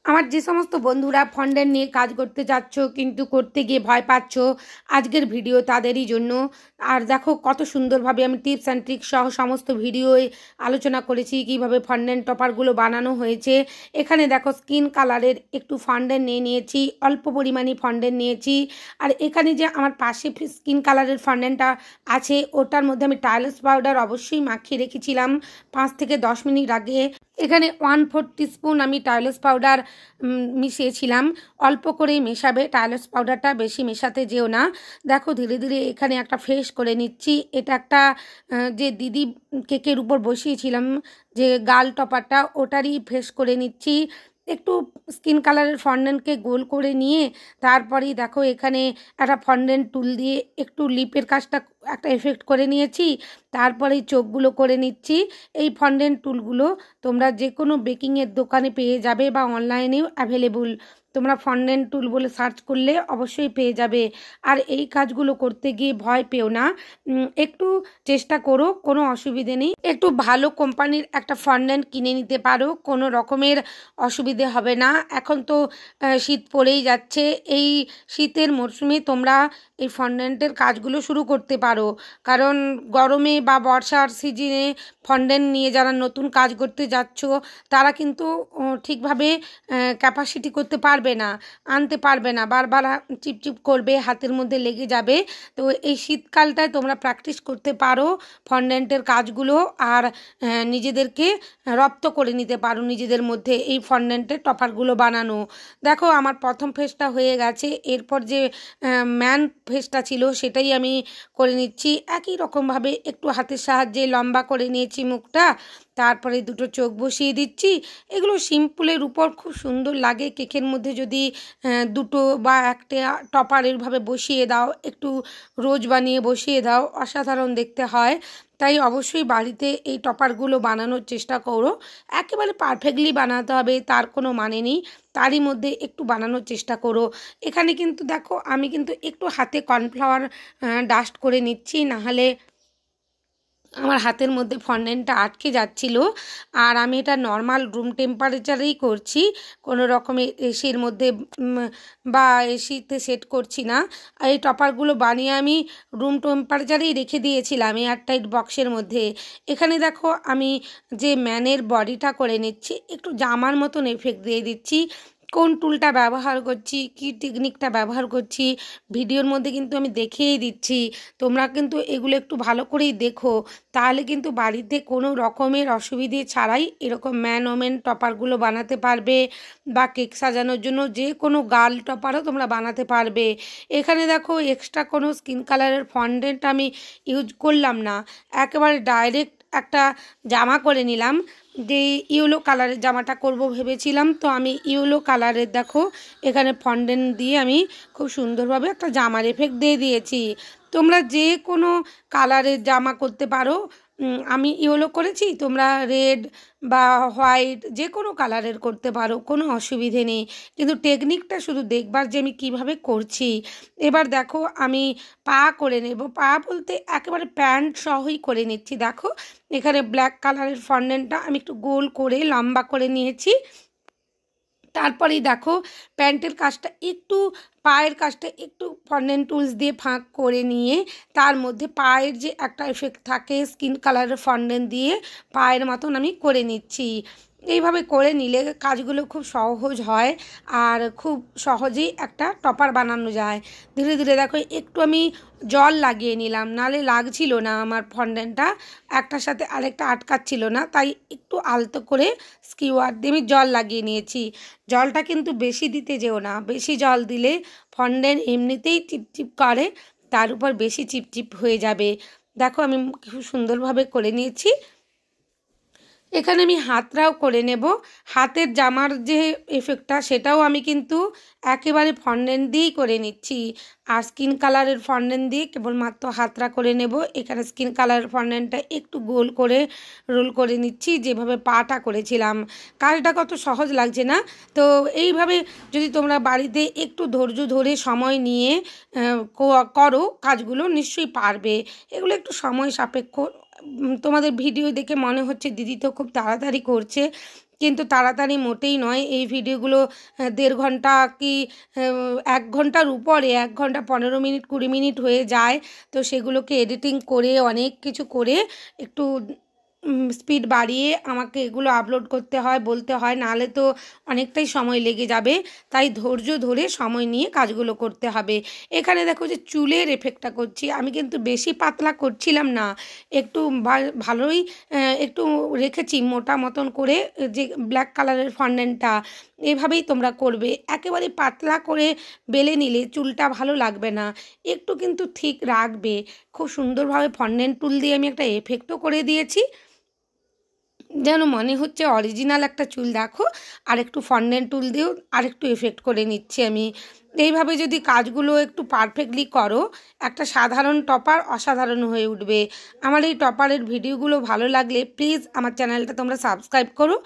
আমার যে সমস্ত বন্ধুরা ফন্ডেন্ট নিয়ে কাজ করতে যাচ্ছ কিন্তু করতে গিয়ে ভয় পাচ্ছ, আজকের ভিডিও তাদেরই জন্য। আর দেখো কত সুন্দরভাবে আমি টিপস অ্যান্ড ট্রিক্স সহ সমস্ত ভিডিওয় আলোচনা করেছি কিভাবে ফন্ডেন্ট টপারগুলো বানানো হয়েছে। এখানে দেখো স্কিন কালারের একটু ফন্ডেন্ট নিয়েছি, অল্প পরিমাণে ফন্ডেন্ট নিয়েছি। আর এখানে যে আমার পাশে স্কিন কালারের ফন্ডেন্টটা আছে ওটার মধ্যে আমি টাইলস পাউডার অবশ্যই মাখিয়ে রেখেছিলাম 5 থেকে 10 মিনিট আগে। এখানে 1/4 টিস্পুন আমি টাইলস পাউডার মিশিয়েছিলাম। অল্প করেই মেশাবে, টাইলস পাউডারটা বেশি মেশাতে যেও না। দেখো ধীরে ধীরে এখানে একটা ফেস করে নিচ্ছি। এটা একটা যে দিদি কেকের উপর বসিয়েছিলাম যে গাল টপারটা, ওটারই ফেস করে নিচ্ছি। একটু স্কিন কালারের ফন্ডেন্টকে গোল করে নিয়ে তারপরেই দেখো এখানে একটা ফন্ডেন্ট টুল দিয়ে একটু লিপের কাজটা একটা এফেক্ট করে নিয়েছি। তারপরেই চোখগুলো করে নিচ্ছি। এই ফন্ডেন্ট টুলগুলো তোমরা যে কোনো বেকিংয়ের দোকানে পেয়ে যাবে বা অনলাইনেও অ্যাভেলেবল। তোমরা ফন্ডেন্ট টুল বলে সার্চ করলে অবশ্যই পেয়ে যাবে। আর এই কাজগুলো করতে গিয়ে ভয় পেও না, একটু চেষ্টা করো, কোনো অসুবিধে নেই। একটু ভালো কোম্পানির একটা ফন্ডেন্ট কিনে নিতে পারো, কোনো রকমের অসুবিধে হবে না। এখন তো শীত পড়েই যাচ্ছে, এই শীতের মরশুমে তোমরা এই ফন্ডেন্টের কাজগুলো শুরু করতে পারো। কারণ গরমে বা বর্ষার সিজনে ফন্ডেন্ট নিয়ে যারা নতুন কাজ করতে যাচ্ছ তারা কিন্তু ঠিকভাবে ক্যাপাসিটি করতে পারবে না, আনতে পারবে না, বারবার চিপচিপ করবে, হাতের মধ্যে লেগে যাবে। তো এই শীতকালটায় তোমরা প্র্যাকটিস করতে পারো ফন্ডেন্টের কাজগুলো, আর নিজেদেরকে রপ্ত করে নিতে পারো নিজেদের মধ্যে এই ফন্ডেন্টের টপারগুলো বানানো। দেখো আমার প্রথম ফেসটা হয়ে গেছে, এরপর যে ম্যান ফেসটা ছিল সেটাই আমি করে নিচ্ছি একই রকমভাবে। একটু হাতের সাহায্যে লম্বা করে নিয়েছি মুখটা, তারপরে দুটো চোখ বসিয়ে দিচ্ছি। এগুলো সিম্পলের উপর খুব সুন্দর লাগে। কেকের মধ্যে যদি দুটো বা একটা টপারেরভাবে বসিয়ে দাও, একটু রোজ বানিয়ে বসিয়ে দাও, অসাধারণ দেখতে হয়। তাই অবশ্যই বাড়িতে এই টপারগুলো বানানোর চেষ্টা করো। একেবারে পারফেক্টলি বানাতে হবে তার কোনো মানে নেই, তারই মধ্যে একটু বানানোর চেষ্টা করো। এখানে কিন্তু দেখো আমি কিন্তু একটু হাতে কর্নফ্লাওয়ার ডাস্ট করে নিচ্ছি, নাহলে আমার হাতের মধ্যে ফন্ডেন্টটা আটকে যাচ্ছিল। আর আমি এটা নর্মাল রুম টেম্পারেচারেই করছি, কোনো রকমের এসির মধ্যে বা এসিতে সেট করছি না। এই টপারগুলো বানিয়ে আমি রুম টেম্পারেচারেই রেখে দিয়েছিলাম এয়ারটাইট বক্সের মধ্যে। এখানে দেখো আমি যে ম্যানের বডিটা করে নিচ্ছি, একটু জামার মতন এফেক্ট দিয়ে দিচ্ছি। কোন টুলটা ব্যবহার করছি, কী টেকনিকটা ব্যবহার করছি ভিডিওর মধ্যে কিন্তু আমি দেখিয়েই দিচ্ছি। তোমরা কিন্তু এগুলো একটু ভালো করেই দেখো, তাহলে কিন্তু বাড়িতে কোনো রকমের অসুবিধে ছাড়াই এরকম ম্যান ওমেন টপারগুলো বানাতে পারবে, বা কেক সাজানোর জন্য যে কোনো গার্ল টপারও তোমরা বানাতে পারবে। এখানে দেখো এক্সট্রা কোনো স্কিন কালারের ফন্ডেন্ট আমি ইউজ করলাম না, একেবারে ডাইরেক্ট একটা জামা করে নিলাম। যে ইয়েলো কালারের জামাটা করব ভেবেছিলাম, তো আমি ইয়েলো কালারের দেখো এখানে ফন্ডেন্ট দিয়ে আমি খুব সুন্দরভাবে একটা জামার এফেক্ট দিয়ে দিয়েছি। তোমরা যে কোনো কালারের জামা করতে পারো। আমি ইয়েলো করেছি, তোমরা রেড বা হোয়াইট যে কোনো কালারের করতে পারো, কোনো অসুবিধে নেই। কিন্তু টেকনিকটা শুধু দেখবার যে আমি কীভাবে করছি। এবার দেখো আমি পা করে নেব, পা বলতে একেবারে প্যান্ট সহই করে নিচ্ছি। দেখো এখানে ব্ল্যাক কালারের ফন্ডেন্টটা আমি একটু গোল করে লম্বা করে নিয়েছি। তারপরেই দেখো প্যান্টের কাজটা একটু, পায়ের কাজটা একটু ফন্ডেন্ট টুলস দিয়ে ফাঁক করে নিয়ে তার মধ্যে পায়ের যে একটা এফেক্ট থাকে স্কিন কালারের ফন্ডেন্ট দিয়ে পায়ের মতন আমি করে নিচ্ছি। এইভাবে করে নিলে কাজগুলো খুব সহজ হয় আর খুব সহজেই একটা টপার বানানো যায়। ধীরে ধীরে দেখো একটু আমি জল লাগিয়ে নিলাম, নাহলে লাগছিল না আমার ফন্ডেন্টটা, একটার সাথে আরেকটা আটকাচ্ছিল না, তাই একটু আলতো করে স্কিওয়ার দিয়ে আমি জল লাগিয়ে নিয়েছি। জলটা কিন্তু বেশি দিতে যেও না, বেশি জল দিলে ফন্ডেন্ট এমনিতেই চিপচিপ করে, তার উপর বেশি চিপচিপ হয়ে যাবে। দেখো আমি খুব সুন্দরভাবে করে নিয়েছি। এখানে আমি হাতটাও করে নেব। হাতের জামার যে এফেক্টটা সেটাও আমি কিন্তু একেবারে ফন্ডেন্ট দিয়েই করে নিচ্ছি। আর স্কিন কালারের ফন্ডেন্ট দিয়ে কেবলমাত্র হাতটা করে নেব। এখানে স্কিন কালারের ফন্ডেন্টটা একটু গোল করে রোল করে নিচ্ছি, যেভাবে পাটা করেছিলাম। কাজটা কত সহজ লাগছে না? তো এইভাবে যদি তোমরা বাড়িতে একটু ধৈর্য ধরে সময় নিয়ে করো কাজগুলো, নিশ্চয়ই পারবে। এগুলো একটু সময় সাপেক্ষ। তোমাদের ভিডিও দেখে মনে হচ্ছে দিদি তো খুব তাড়াতাড়ি করছে, কিন্তু তাড়াতাড়ি মোটেই নয়। এই ভিডিওগুলো 1.5 ঘন্টা কি 1 ঘন্টার উপরে, 1 ঘন্টা 15 মিনিট 20 মিনিট হয়ে যায়। তো সেগুলোকে এডিটিং করে অনেক কিছু করে একটু স্পিড বাড়িয়ে আমাকে এগুলো আপলোড করতে হয়, বলতে হয়, নাহলে তো অনেকটাই সময় লেগে যাবে। তাই ধৈর্য ধরে সময় নিয়ে কাজগুলো করতে হবে। এখানে দেখো যে চুলের এফেক্টটা করছি, আমি কিন্তু বেশি পাতলা করছিলাম না, একটু ভালোই একটু রেখেছি মোটা মতন করে, যে ব্ল্যাক কালারের ফন্ডেন্টটা এভাবেই তোমরা করবে। একেবারে পাতলা করে বেলে নিলে চুলটা ভালো লাগবে না, একটু কিন্তু ঠিক রাখবে। খুব সুন্দরভাবে ফন্ডেন্ট টুল দিয়ে আমি একটা এফেক্টও করে দিয়েছি, যেন মনে হচ্ছে অরিজিনাল একটা চুল। দেখো আর একটু ফন্ডেন্ট টুল দিয়েও আরেকটু এফেক্ট করে নিচ্ছি আমি। এইভাবে যদি কাজগুলো একটু পারফেক্টলি করো, একটা সাধারণ টপার অসাধারণ হয়ে উঠবে। আমার এই টপারের ভিডিওগুলো ভালো লাগলে প্লিজ আমার চ্যানেলটা তোমরা সাবস্ক্রাইব করো,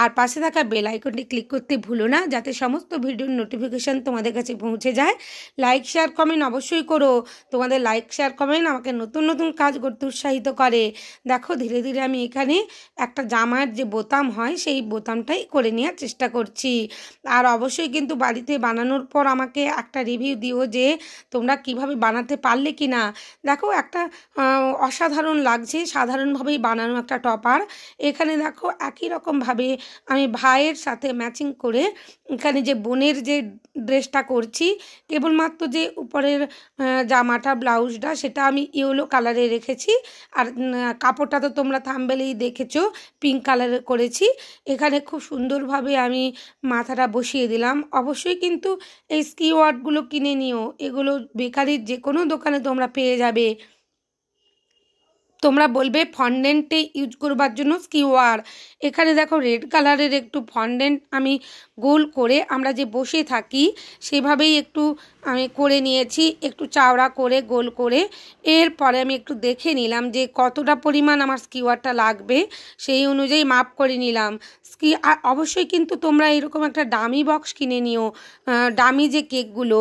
আর পাশে থাকা বেল আইকনটি ক্লিক করতে ভুলো না, যাতে সমস্ত ভিডিওর নোটিফিকেশান তোমাদের কাছে পৌঁছে যায়। লাইক শেয়ার কমেন্ট অবশ্যই করো, তোমাদের লাইক শেয়ার কমেন্ট আমাকে নতুন নতুন কাজ করতে উৎসাহিত করে। দেখো ধীরে ধীরে আমি এখানে একটা জামার যে বোতাম হয় সেই বোতামটাই করে নেওয়ার চেষ্টা করছি। আর অবশ্যই কিন্তু বাড়িতে বানানোর পর আমাকে একটা রিভিউ দিও যে তোমরা কিভাবে বানাতে পারলে কি না। দেখো একটা অসাধারণ লাগছে, সাধারণভাবেই বানানো একটা টপার। এখানে দেখো একই রকমভাবে আমি ভাইয়ের সাথে ম্যাচিং করে এখানে যে বোনের যে ড্রেসটা করছি, কেবলমাত্র যে উপরের জামাটা ব্লাউজটা সেটা আমি ইয়েলো কালারে রেখেছি, আর কাপড়টা তো তোমরা থাম্বনেলেই দেখেছো পিঙ্ক কালারের করেছি। এখানে খুব সুন্দরভাবে আমি মাথাটা বসিয়ে দিলাম। অবশ্যই কিন্তু এই স্কিওয়ার্ডগুলো কিনে নিও, এগুলো বেকারির যে কোনো দোকানে তোমরা পেয়ে যাবে। তোমরা বলবে ফন্ডেন্টে ইউজ করবার জন্য স্কিওয়ার। এখানে দেখো রেড কালারের একটু ফন্ডেন্ট আমি গোল করে আমরা যে বসে থাকি সেভাবেই একটু আমি করে নিয়েছি, একটু চাওড়া করে গোল করে। এরপরে আমি একটু দেখে নিলাম যে কতটা পরিমাণ আমার স্কিওয়ারটা লাগবে, সেই অনুযায়ী মাপ করে নিলাম। অবশ্যই কিন্তু তোমরা এরকম একটা ডামি বক্স কিনে নিও, ডামি যে কেকগুলো,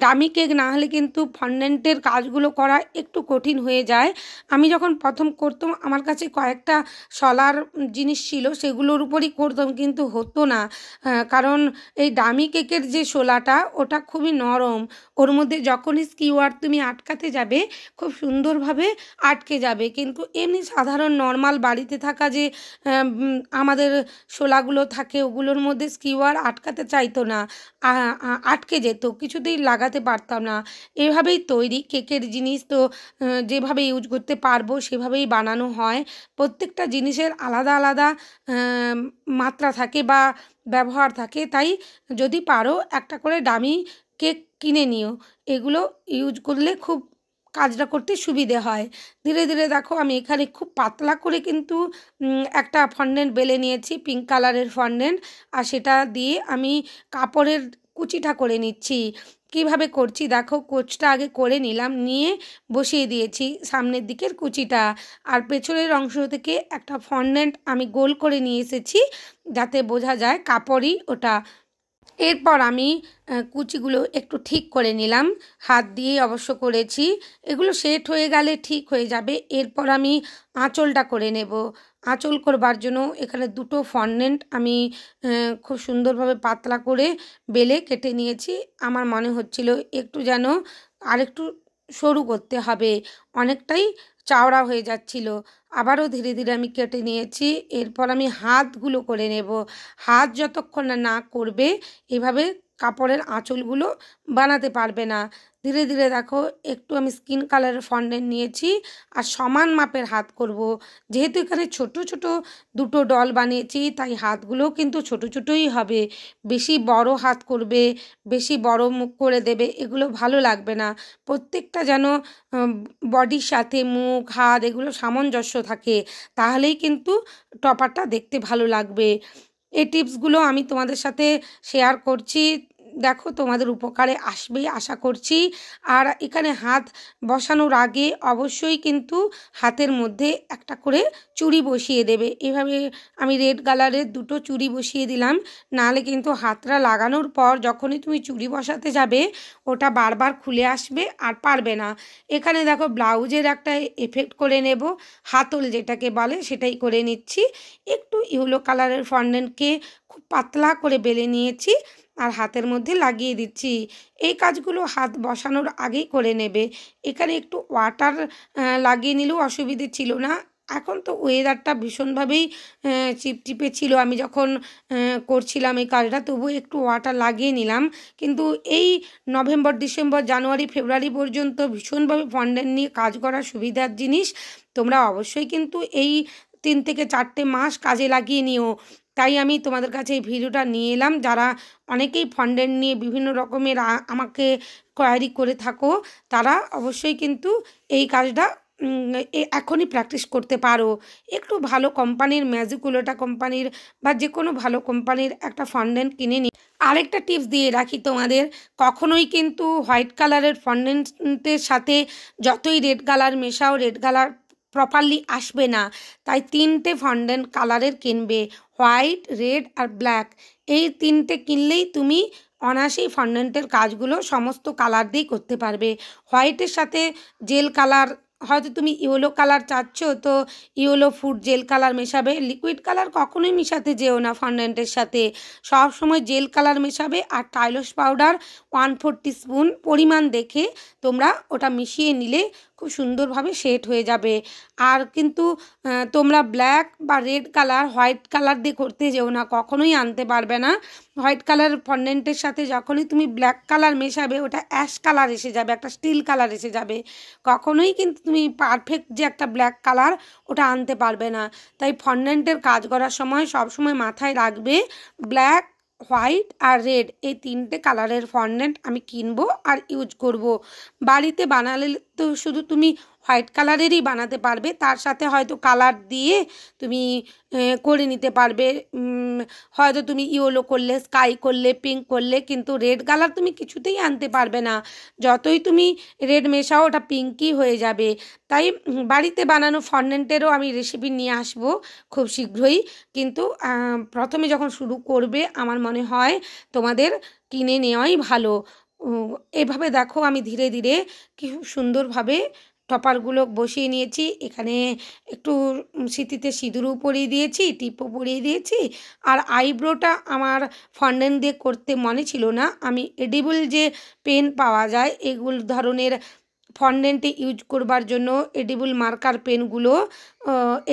ডামি কেক না হলে কিন্তু ফন্ডেন্টের কাজগুলো করা একটু কঠিন হয়ে যায়। আমি যখন প্রথম করতাম আমার কাছে কয়েকটা শলার জিনিস ছিল, সেগুলোর উপরই করতাম, কিন্তু হতো না, কারণ এই ডামি কেকের যে শোলাটা ওটা খুবই নরম, ওর মধ্যে যখনই স্কিওয়ার তুমি আটকাতে যাবে খুব সুন্দরভাবে আটকে যাবে। কিন্তু এমনি সাধারণ নর্মাল বাড়িতে থাকা যে আমাদের শোলাগুলো থাকে ওগুলোর মধ্যে স্কিওয়ার আটকাতে চাইতো না, আটকে যেত, কিছুতেই লাগাতে পারতাম না। এভাবেই তৈরি কেকের জিনিস, তো যেভাবে ইউজ করতে পারবো সেভাবেই বানানো হয়। প্রত্যেকটা জিনিসের আলাদা আলাদা মাত্রা থাকে বা ব্যবহার থাকে, তাই যদি পারো একটা করে ডামি কেক কিনে নিও, এগুলো ইউজ করলে খুব কাজটা করতে সুবিধে হয়। ধীরে ধীরে দেখো আমি এখানে খুব পাতলা করে কিন্তু একটা ফন্ডেন্ট বেলে নিয়েছি, পিঙ্ক কালারের ফন্ডেন্ট, আর সেটা দিয়ে আমি কাপড়ের কুচিটা করে নিচ্ছি। কিভাবে করছি দেখো, কোচটা আগে করে নিলাম, নিয়ে বসিয়ে দিয়েছি সামনের দিকের কুচিটা, আর পেছনের অংশ থেকে একটা ফন্ডেন্ট আমি গোল করে নিয়ে এসেছি যাতে বোঝা যায় কাপড়ই ওটা। এরপর আমি কুচিগুলো একটু ঠিক করে নিলাম, হাত দিয়েই অবশ্য করেছি, এগুলো সেট হয়ে গেলে ঠিক হয়ে যাবে। এরপর আমি আঁচলটা করে নেব। আঁচল করবার জন্য এখানে দুটো ফন্ডেন্ট আমি খুব সুন্দরভাবে পাতলা করে বেলে কেটে নিয়েছি। আমার মনে হচ্ছিল একটু যেন আরেকটু সরু করতে হবে, অনেকটাই চাওড়া হয়ে যাচ্ছিল। আবারও ধীরে ধীরে আমি কেটে নিয়েছি। এরপর আমি হাতগুলো করে নেব। হাত যতক্ষণ না করবে এভাবে কাপড়ের আঁচলগুলো বানাতে পারবে না। ধীরে ধীরে দেখো একটু আমি স্কিন কালারের ফন্ডেন্ট নিয়েছি, আর সমান মাপের হাত করব। যেহেতু এখানে ছোট ছোট দুটো ডল বানিয়েছি তাই হাতগুলোও কিন্তু ছোট ছোটই হবে। বেশি বড় হাত করবে, বেশি বড় মুখ করে দেবে, এগুলো ভালো লাগবে না। প্রত্যেকটা যেন বডির সাথে মুখ হাত এগুলো সামঞ্জস্য থাকে, তাহলেই কিন্তু টপারটা দেখতে ভালো লাগবে। এই টিপসগুলো আমি তোমাদের সাথে শেয়ার করছি দেখো তোমাদের উপকারে আসবেই আশা করছি। আর এখানে হাত বসানোর আগে অবশ্যই কিন্তু হাতের মধ্যে একটা করে চুড়ি বসিয়ে দেবে। এভাবে আমি রেড কালারের দুটো চুড়ি বসিয়ে দিলাম, নাহলে কিন্তু হাতটা লাগানোর পর যখনই তুমি চুড়ি বসাতে যাবে ওটা বারবার খুলে আসবে আর পারবে না। এখানে দেখো ব্লাউজের একটা এফেক্ট করে নেব, হাতল যেটাকে বলে সেটাই করে নিচ্ছি। একটু ইয়েলো কালারের ফন্ডেন্টকে খুব পাতলা করে বেলে নিয়েছি আর হাতের মধ্যে লাগিয়ে দিচ্ছি। এই কাজগুলো হাত বসানোর আগেই করে নেবে। এখানে একটু ওয়াটার লাগিয়ে নিলেও অসুবিধে ছিল না। এখন তো ওয়েদারটা ভীষণভাবেই চিপচিপে ছিল, আমি যখন করছিলাম এই কাজটা তবুও একটু ওয়াটার লাগিয়ে নিলাম। কিন্তু এই নভেম্বর, ডিসেম্বর, জানুয়ারি, ফেব্রুয়ারি পর্যন্ত ভীষণভাবে ফন্ডেন্ট নিয়ে কাজ করার সুবিধার জিনিস। তোমরা অবশ্যই কিন্তু এই 3 থেকে 4টে মাস কাজে লাগিয়ে নিও। তাই আমি তোমাদের কাছে এই ভিডিওটা নিয়ে এলাম। যারা অনেকেই ফন্ডেন্ট নিয়ে বিভিন্ন রকমের আমাকে কোয়ারি করে থাকো, তারা অবশ্যই কিন্তু এই কাজটা এখনই প্র্যাকটিস করতে পারো। একটু ভালো কোম্পানির, ম্যাজিকুলোটা কোম্পানির বা যে কোনো ভালো কোম্পানির একটা ফন্ডেন্ট কিনে নিই। আরেকটা টিপস দিয়ে রাখি তোমাদের, কখনোই কিন্তু হোয়াইট কালারের ফন্ডেন্টের সাথে যতই রেড কালার মেশাও, রেড কালার প্রপারলি আসবে না। তাই 3টে ফন্ডেন্ট কালারের কিনবে, হোয়াইট, রেড আর ব্ল্যাক। এই 3টে কিনলেই তুমি অনায়াসেই ফন্ডেন্টের কাজগুলো সমস্ত কালার দিয়েই করতে পারবে। হোয়াইটের সাথে জেল কালার, হয়তো তুমি ইয়েলো কালার চাচ্ছ তো ইয়েলো ফুড জেল কালার মেশাবে। লিকুইড কালার কখনোই মেশাতে যেও না ফন্ডেন্টের সাথে, সব সময় জেল কালার মেশাবে। আর টাইলস পাউডার 1/4 টিস্পুন পরিমাণ দেখে তোমরা ওটা মিশিয়ে নিলে খুব সুন্দরভাবে সেট হয়ে যাবে। আর কিন্তু তোমরা ব্ল্যাক বা রেড কালার হোয়াইট কালার দিয়ে করতে যেও না, কখনোই আনতে পারবে না। হোয়াইট কালার ফন্ডেন্টের সাথে যখনই তুমি ব্ল্যাক কালার মেশাবে ওটা অ্যাশ কালার এসে যাবে, একটা স্টিল কালার এসে যাবে। কখনোই কিন্তু তুমি পারফেক্ট যে একটা ব্ল্যাক কালার ওটা আনতে পারবে না। তাই ফন্ডেন্টের কাজ করার সময় সব সময় মাথায় রাখবে ব্ল্যাক, হোয়াইট আর রেড, এই 3টে কালারের ফন্ডেন্ট আমি কিনবো আর ইউজ করব। বাড়িতে বানালে তো শুধু তুমি হোয়াইট কালারেরই বানাতে পারবে, তার সাথে হয়তো কালার দিয়ে তুমি করে নিতে পারবে। হয়তো তুমি ইয়েলো করলে, স্কাই করলে, পিঙ্ক করলে, কিন্তু রেড কালার তুমি কিছুতেই আনতে পারবে না। যতই তুমি রেড মেশাও ওটা পিঙ্কই হয়ে যাবে। তাই বাড়িতে বানানো ফন্ডেন্টেরও আমি রেসিপি নিয়ে আসবো খুব শীঘ্রই। কিন্তু প্রথমে যখন শুরু করবে আমার মনে হয় তোমাদের কিনে নেওয়াই ভালো। এভাবে দেখো আমি ধীরে ধীরে কি সুন্দরভাবে টপারগুলো বসিয়ে নিয়েছি। এখানে একটু সিঁথিতে সিঁদুরও পরিয়ে দিয়েছি, টিপও পরিয়ে দিয়েছি। আর আইব্রোটা আমার ফন্ডেন্ট দিয়ে করতে মনে ছিল না, আমি এডিবল যে পেন পাওয়া যায় এগুলো ধরনের ফন্ডেন্টে ইউজ করবার জন্য এডিবল মার্কার পেনগুলো,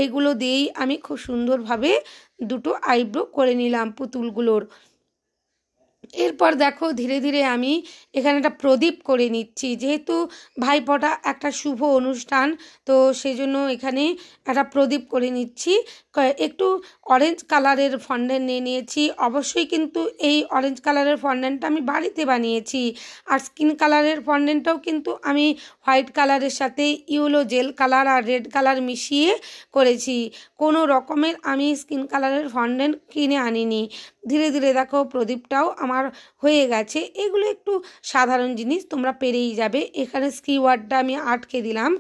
এইগুলো দিয়েই আমি খুব সুন্দরভাবে দুটো আইব্রো করে নিলাম পুতুলগুলোর। এরপর দেখো ধীরে ধীরে আমি এখানে একটা প্রদীপ করে নিচ্ছি। যেহেতু ভাইফোঁটা একটা শুভ অনুষ্ঠান, তো সেই জন্য এখানে একটা প্রদীপ করে নিচ্ছি। একটু অরেঞ্জ কালারের ফন্ডেন্ট নিয়ে নিয়েছি। অবশ্যই কিন্তু এই অরেঞ্জ কালারের ফন্ডেন্টটা আমি বাড়িতে বানিয়েছি। আর স্কিন কালারের ফন্ডেন্টটাও কিন্তু আমি হোয়াইট কালারের সাথে ইয়েলো জেল কালার আর রেড কালার মিশিয়ে করেছি। কোনো রকমের আমি স্কিন কালারের ফন্ডেন্ট কিনে আনিনি। ধীরে ধীরে দেখো প্রদীপটাও আমার হয়ে গেছে। এগুলো একটু সাধারণ জিনিস, তোমরা পেরেই যাবে। এখানে স্কিওয়ার্ডটা আমি আটকে দিলাম।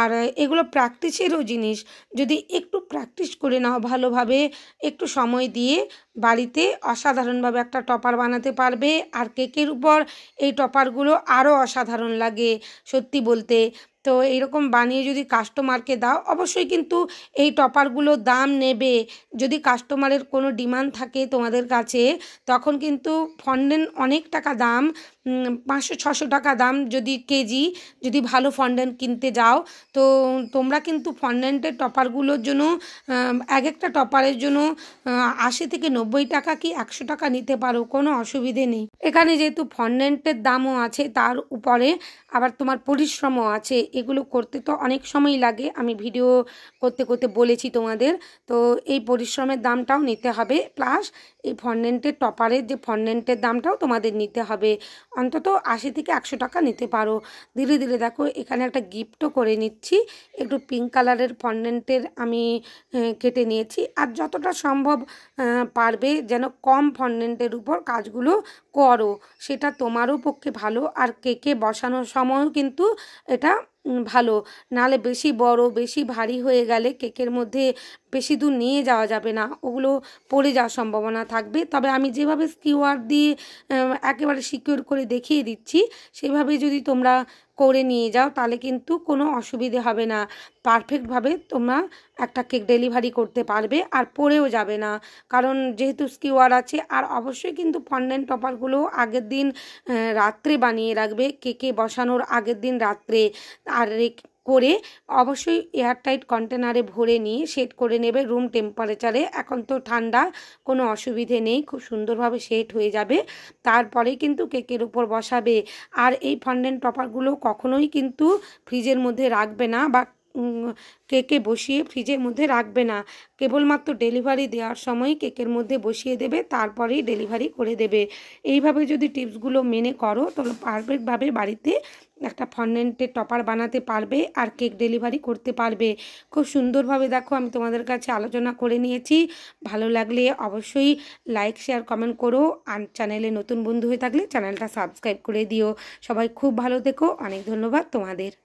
আর এগুলো প্র্যাকটিসেরও জিনিস, যদি একটু প্র্যাকটিস করে নাও ভালোভাবে, একটু সময় দিয়ে বাড়িতে অসাধারণভাবে একটা টপার বানাতে পারবে। আর কেকের উপর এই টপারগুলো আরও অসাধারণ লাগে সত্যি বলতে। তো এইরকম বানিয়ে যদি কাস্টমারকে দাও, অবশ্যই কিন্তু এই টপারগুলোর দাম নেবে। যদি কাস্টমারের কোনো ডিমান্ড থাকে তোমাদের কাছে, তখন কিন্তু ফন্ডেন্ট অনেক টাকা দাম, 500-600 টাকা দাম যদি কেজি, যদি ভালো ফন্ডেন্ট কিনতে যাও। তো তোমরা কিন্তু ফন্ডেন্টের টপারগুলোর জন্য এক একটা টপারের জন্য 80 থেকে 90 টাকা কি 100 টাকা নিতে পারো, কোনো অসুবিধে নেই। এখানে যেহেতু ফন্ডেন্টের দামও আছে, তার উপরে আবার তোমার পরিশ্রমও আছে। এগুলো করতে তো অনেক সময় লাগে, আমি ভিডিও করতে করতে বলেছি তোমাদের। তো এই পরিশ্রমের দামটাও নিতে হবে, প্লাস এই ফন্ডেন্টের টপারের যে ফন্ডেন্টের দামটাও তোমাদের নিতে হবে, অন্তত 80 থেকে 100 টাকা নিতে পারো। ধীরে ধীরে দেখো এখানে একটা গিফটও করে নিচ্ছি, একটু পিঙ্ক কালারের ফন্ডেন্টের আমি কেটে নিয়েছি। আর যতটা সম্ভব পারবে যেন কম ফন্ডেন্টের উপর কাজগুলো করো, সেটা তোমারও পক্ষে ভালো। আর কেকে বসানোর সময়ও কিন্তু এটা ভালো, নাহলে বেশি বড় বেশি ভারী হয়ে গেলে কেকের মধ্যে বেশি দূর নিয়ে যাওয়া যাবে না, ওগুলো পড়ে যাওয়ার সম্ভাবনা থাকবে। তবে আমি যেভাবে স্কিওয়ার দিয়ে একেবারে সিকিউর করে দেখিয়ে দিচ্ছি, সেভাবে যদি তোমরা করে নিয়ে যাও তাহলে কিন্তু কোনো অসুবিধে হবে না, পারফেক্টভাবে তোমরা একটা কেক ডেলিভারি করতে পারবে আর পড়েও যাবে না। কারণ যেহেতু স্কিওয়ার আছে। আর অবশ্যই কিন্তু ফন্ডেন্ট টপারগুলো আগের দিন রাত্রে বানিয়ে রাখবে, কেকে বসানোর আগের দিন রাত্রে, আর করে অবশ্যই এয়ারটাইট কন্টেনারে ভরে নিয়ে সেট করে নেবে রুম টেম্পারেচারে। এখন তো ঠান্ডা, কোনো অসুবিধে নেই, খুব সুন্দরভাবে সেট হয়ে যাবে, তারপরে কিন্তু কেকের উপর বসাবে। আর এই ফন্ডেন্ট টপারগুলো কখনোই কিন্তু ফ্রিজের মধ্যে রাখবে না বা কেকে বসিয়ে ফ্রিজের মধ্যে রাখবে না, কেবলমাত্র ডেলিভারি দেওয়ার সময় কেকের মধ্যে বসিয়ে দেবে, তারপরেই ডেলিভারি করে দেবে। এইভাবে যদি টিপসগুলো মেনে করো তাহলে পারফেক্টভাবে বাড়িতে একটা ফন্ডেন্টের টপার বানাতে পারবে আর কেক ডেলিভারি করতে পারবে। খুব সুন্দরভাবে দেখো আমি তোমাদের কাছে আলোচনা করে নিয়েছি। ভালো লাগলে অবশ্যই লাইক শেয়ার কমেন্ট করো, আর চ্যানেলে নতুন বন্ধু হয়ে থাকলে চ্যানেলটা সাবস্ক্রাইব করে দিও। সবাই খুব ভালো থেকো, অনেক ধন্যবাদ তোমাদের।